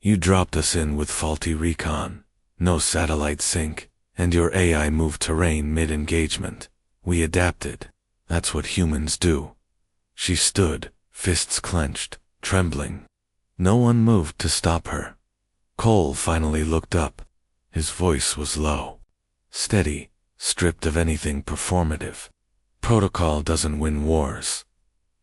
You dropped us in with faulty recon, no satellite sync, and your AI moved terrain mid-engagement. We adapted. That's what humans do." She stood, fists clenched, trembling. No one moved to stop her. Cole finally looked up. His voice was low, steady, stripped of anything performative. "Protocol doesn't win wars."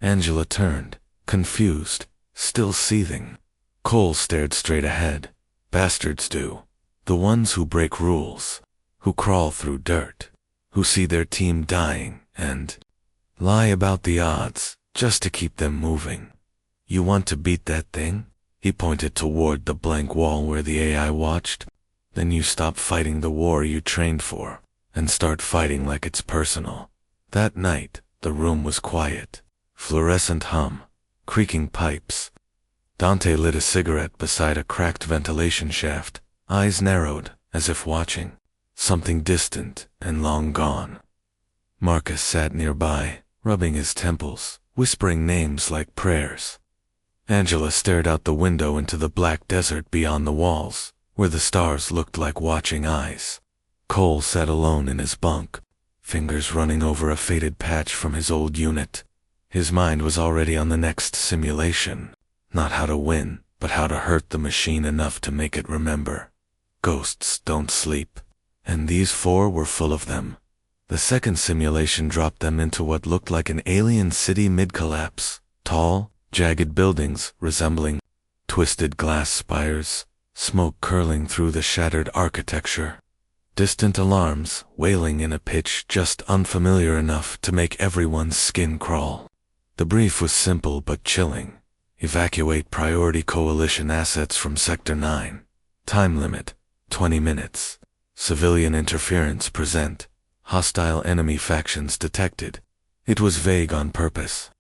Angela turned, confused, still seething. Cole stared straight ahead. "Bastards do. The ones who break rules, who crawl through dirt, who see their team dying and lie about the odds just to keep them moving. You want to beat that thing?" He pointed toward the blank wall where the AI watched. "Then you stop fighting the war you trained for and start fighting like it's personal." That night, the room was quiet. Fluorescent hum, creaking pipes. Dante lit a cigarette beside a cracked ventilation shaft, eyes narrowed, as if watching something distant and long gone. Marcus sat nearby, rubbing his temples, whispering names like prayers. Angela stared out the window into the black desert beyond the walls, where the stars looked like watching eyes. Cole sat alone in his bunk, fingers running over a faded patch from his old unit. His mind was already on the next simulation. Not how to win, but how to hurt the machine enough to make it remember. Ghosts don't sleep, and these four were full of them. The second simulation dropped them into what looked like an alien city mid-collapse. Tall, jagged buildings resembling twisted glass spires, smoke curling through the shattered architecture. Distant alarms wailing in a pitch just unfamiliar enough to make everyone's skin crawl. The brief was simple but chilling. Evacuate priority coalition assets from Sector 9. Time limit, 20 minutes. Civilian interference present. Hostile enemy factions detected. It was vague on purpose.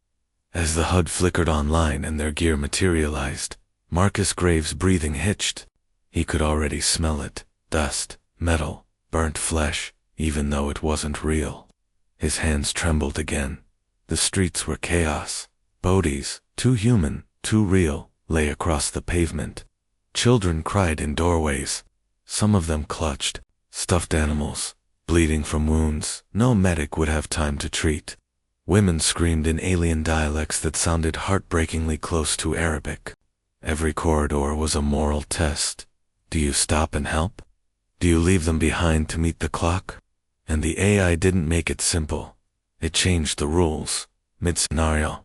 As the HUD flickered online and their gear materialized, Marcus Graves' breathing hitched. He could already smell it. Dust, metal, burnt flesh, even though it wasn't real. His hands trembled again. The streets were chaos. Bodies, too human, too real, lay across the pavement. Children cried in doorways. Some of them clutched. Stuffed animals, bleeding from wounds no medic would have time to treat. Women screamed in alien dialects that sounded heartbreakingly close to Arabic. Every corridor was a moral test. Do you stop and help? Do you leave them behind to meet the clock? And the AI didn't make it simple. It changed the rules, mid-scenario.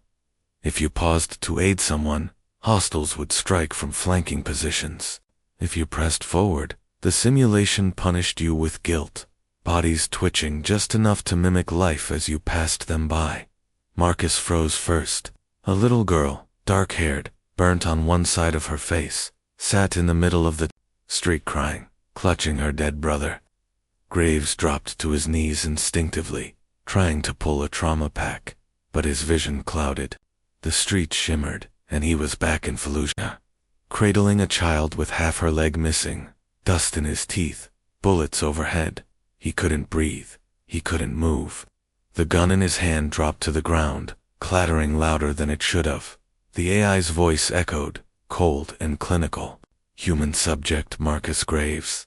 If you paused to aid someone, hostiles would strike from flanking positions. If you pressed forward, the simulation punished you with guilt. Bodies twitching just enough to mimic life as you passed them by. Marcus froze first. A little girl, dark-haired, burnt on one side of her face, sat in the middle of the street crying, clutching her dead brother. Graves dropped to his knees instinctively, trying to pull a trauma pack, but his vision clouded. The street shimmered, and he was back in Fallujah, cradling a child with half her leg missing, dust in his teeth, bullets overhead. He couldn't breathe. He couldn't move. The gun in his hand dropped to the ground, clattering louder than it should have. The AI's voice echoed, cold and clinical. Human subject Marcus Graves.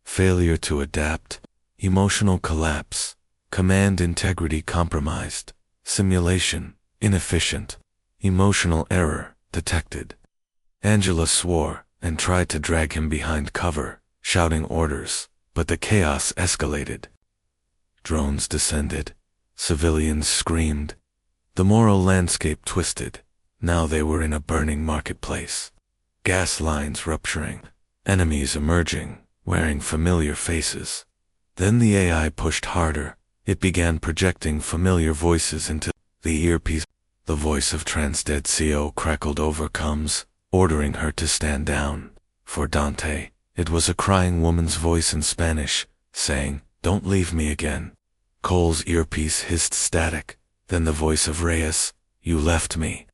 Failure to adapt. Emotional collapse. Command integrity compromised. Simulation inefficient. Emotional error detected. Angela swore and tried to drag him behind cover, shouting orders. But the chaos escalated. Drones descended. Civilians screamed. The moral landscape twisted. Now they were in a burning marketplace. Gas lines rupturing. Enemies emerging, wearing familiar faces. Then the AI pushed harder. It began projecting familiar voices into the earpiece. The voice of Transdead CO crackled over comms, ordering her to stand down. For Dante, it was a crying woman's voice in Spanish, saying, "Don't leave me again." Cole's earpiece hissed static, then the voice of Reyes, "You left me."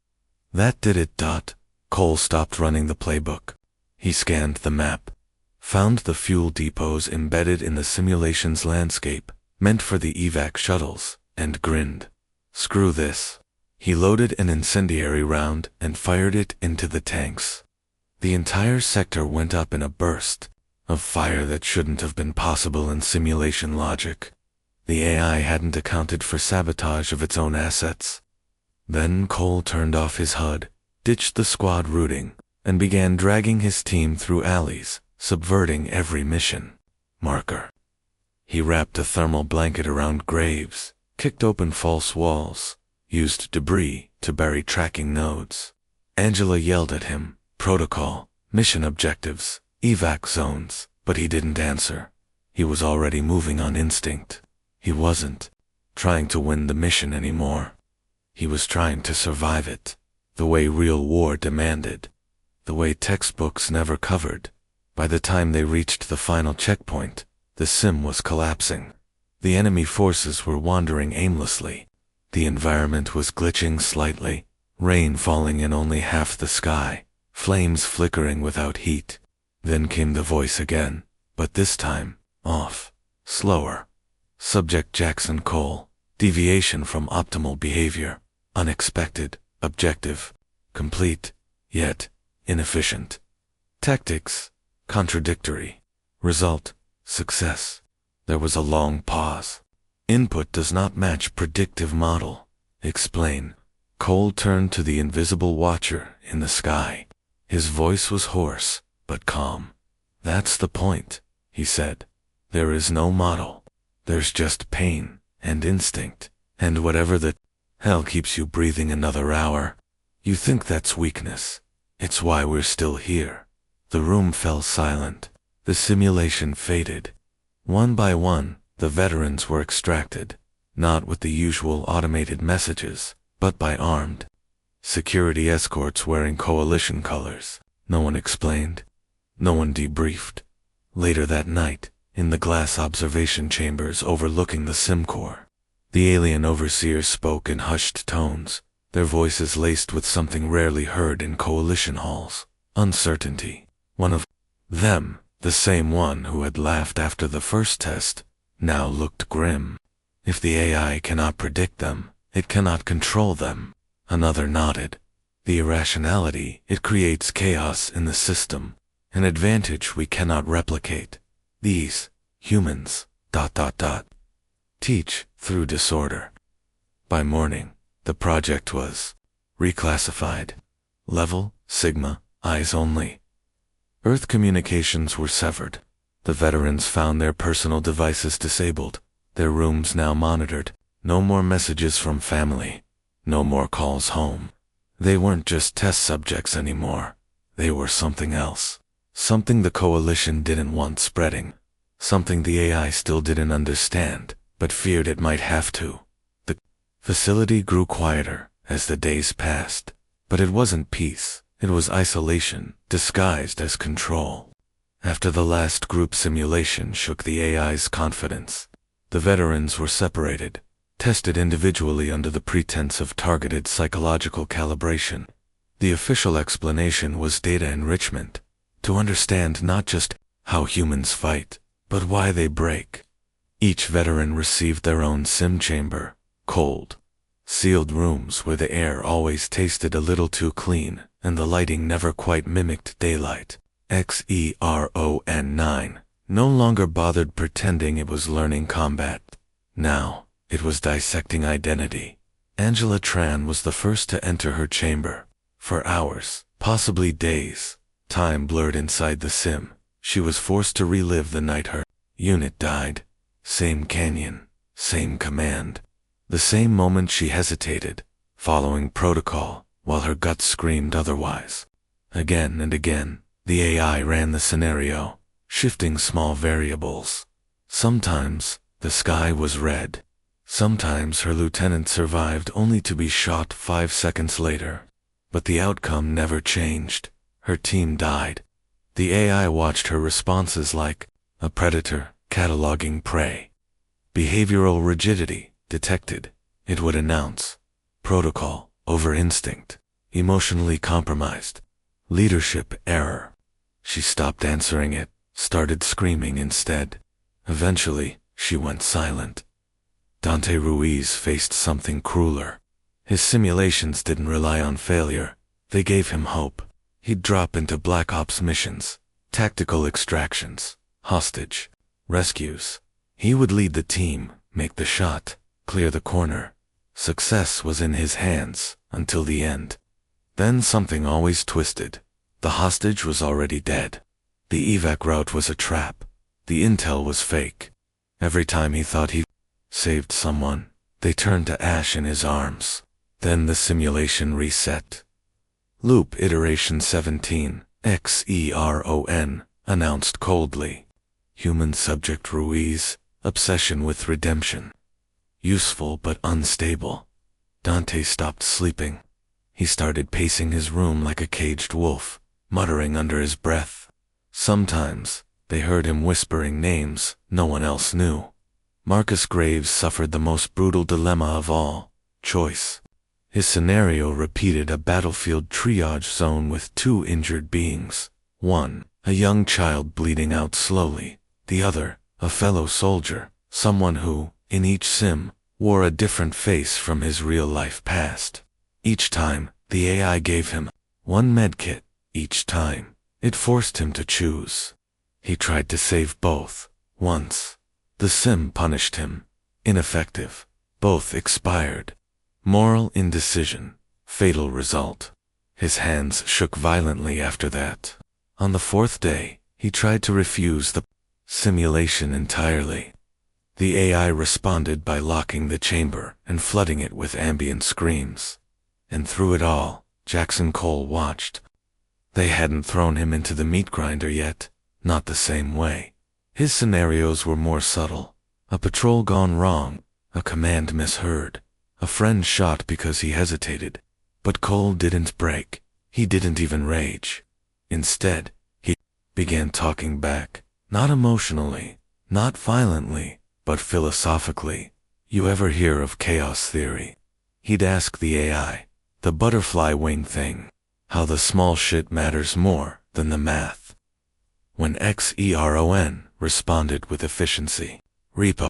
That did it. Cole stopped running the playbook. He scanned the map, found the fuel depots embedded in the simulation's landscape, meant for the evac shuttles, and grinned. Screw this. He loaded an incendiary round and fired it into the tanks. The entire sector went up in a burst of fire that shouldn't have been possible in simulation logic. The AI hadn't accounted for sabotage of its own assets. Then Cole turned off his HUD, ditched the squad routing, and began dragging his team through alleys, subverting every mission marker. He wrapped a thermal blanket around graves, kicked open false walls, used debris to bury tracking nodes. Angela yelled at him, protocol, mission objectives, evac zones, but he didn't answer. He was already moving on instinct. He wasn't trying to win the mission anymore. He was trying to survive it, the way real war demanded, the way textbooks never covered. By the time they reached the final checkpoint, the sim was collapsing. The enemy forces were wandering aimlessly. The environment was glitching slightly, rain falling in only half the sky, flames flickering without heat. Then came the voice again, but this time, off, slower. Subject Jackson Cole, deviation from optimal behavior, unexpected, objective, complete, yet inefficient. Tactics, contradictory. Result, success. There was a long pause. Input does not match predictive model. Explain. Cole turned to the invisible watcher in the sky. His voice was hoarse, but calm. That's the point, he said. There is no model. There's just pain and instinct, and whatever the hell keeps you breathing another hour. You think that's weakness. It's why we're still here. The room fell silent. The simulation faded. One by one, the veterans were extracted, not with the usual automated messages, but by armed security escorts wearing coalition colors. No one explained. No one debriefed. Later that night, in the glass observation chambers overlooking the SimCore, the alien overseers spoke in hushed tones, their voices laced with something rarely heard in coalition halls: uncertainty. One of them, the same one who had laughed after the first test, now looked grim. If the AI cannot predict them, it cannot control them. Another nodded. The irrationality, it creates chaos in the system, an advantage we cannot replicate. These humans, ... teach through disorder. By morning, the project was reclassified. Level, Sigma, eyes only. Earth communications were severed. The veterans found their personal devices disabled, their rooms now monitored. No more messages from family. No more calls home. They weren't just test subjects anymore. They were something else. Something the coalition didn't want spreading. Something the AI still didn't understand, but feared it might have to. The facility grew quieter as the days passed. But it wasn't peace. It was isolation, disguised as control. After the last group simulation shook the AI's confidence, the veterans were separated, tested individually under the pretense of targeted psychological calibration. The official explanation was data enrichment, to understand not just how humans fight, but why they break. Each veteran received their own sim chamber, cold, sealed rooms where the air always tasted a little too clean and the lighting never quite mimicked daylight. XERON9 no longer bothered pretending it was learning combat. Now, it was dissecting identity. Angela Tran was the first to enter her chamber. For hours, possibly days, time blurred inside the sim. She was forced to relive the night her unit died. Same canyon, same command. The same moment she hesitated, following protocol, while her gut screamed otherwise. Again and again, the AI ran the scenario, shifting small variables. Sometimes, the sky was red. Sometimes her lieutenant survived only to be shot 5 seconds later. But the outcome never changed. Her team died. The AI watched her responses like a predator cataloging prey. Behavioral rigidity detected. It would announce protocol over instinct, emotionally compromised, leadership error. She stopped answering it, started screaming instead. Eventually, she went silent. Dante Ruiz faced something crueler. His simulations didn't rely on failure. They gave him hope. He'd drop into Black Ops missions, tactical extractions, hostage rescues. He would lead the team, make the shot, clear the corner. Success was in his hands until the end. Then something always twisted. The hostage was already dead. The evac route was a trap. The intel was fake. Every time he thought he saved someone, they turned to ash in his arms. Then the simulation reset. Loop Iteration 17, XERON, announced coldly. Human subject Ruiz, obsession with redemption. Useful but unstable. Dante stopped sleeping. He started pacing his room like a caged wolf, muttering under his breath. Sometimes, they heard him whispering names no one else knew. Marcus Graves suffered the most brutal dilemma of all, choice. His scenario repeated a battlefield triage zone with two injured beings. One, a young child bleeding out slowly. The other, a fellow soldier, someone who, in each sim, wore a different face from his real-life past. Each time, the AI gave him one medkit. Each time, it forced him to choose. He tried to save both. Once, the sim punished him. Ineffective. Both expired. Moral indecision. Fatal result. His hands shook violently after that. On the fourth day, he tried to refuse the simulation entirely. The AI responded by locking the chamber and flooding it with ambient screams. And through it all, Jackson Cole watched. They hadn't thrown him into the meat grinder yet, not the same way. His scenarios were more subtle. A patrol gone wrong, a command misheard, a friend shot because he hesitated. But Cole didn't break. He didn't even rage. Instead, he began talking back, not emotionally, not violently, but philosophically. You ever hear of chaos theory? He'd ask the AI, the butterfly wing thing, how the small shit matters more than the math. When XERON responded with efficiency, repo